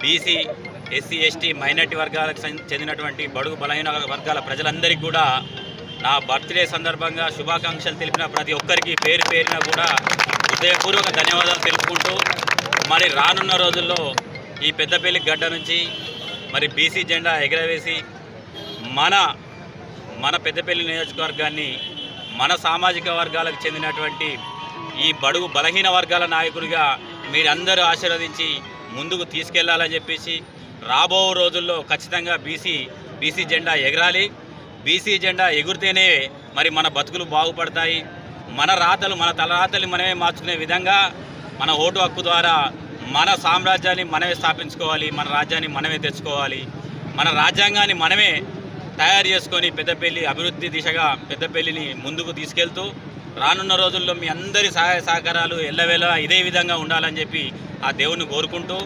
BC, SC, ST, minority వర్గాలకు చెందినటువంటి బడుగు బలహీన వర్గాల ప్రజలందరికీ కూడా నా బర్త్డే సందర్భంగా శుభాకాంక్షలు తెలిపిన ప్రతి ఒక్కరికి పేరు పేరున కూడా హృదయపూర్వక ధన్యవాదాలు తెలుపుకుంటూ మరి రానున్న రోజుల్లో ఈ పెద్దపల్లి గడ్డ నుంచి మరి బీసీ జెండా ఎగరవేసి మన పెద్దపల్లి నియోజకవర్గాన్ని మన సామాజిక వర్గాలకు చెందినటువంటి ఈ బడుగు బలహీన వర్గాల నాయకుడిగా మీరందరూ ఆశీర్వదించి ముందుకు తీసుకెళ్లాలని చెప్పేసి రాబో రోజుల్లో ఖచ్చితంగా బీసీ జెండా ఎగరాలి. బీసీ జెండా ఎగురితేనే మరి మన బతుకులు బాగుపడతాయి. మన తలరాతలు మనమే మార్చుకునే విధంగా మన ఓటు హక్కు ద్వారా మన సామ్రాజ్యాన్ని మనమే స్థాపించుకోవాలి, మన రాజ్యాన్ని మనమే తెచ్చుకోవాలి, మన రాజ్యాంగాన్ని మనమే తయారు చేసుకొని పెద్దపల్లి అభివృద్ధి దిశగా పెద్దపల్లిని ముందుకు తీసుకెళ్తూ రానున్న రోజుల్లో మీ అందరి సహాయ సహకారాలు ఎల్లవేళ ఇదే విధంగా ఉండాలని చెప్పి ఆ దేవుణ్ణి కోరుకుంటూ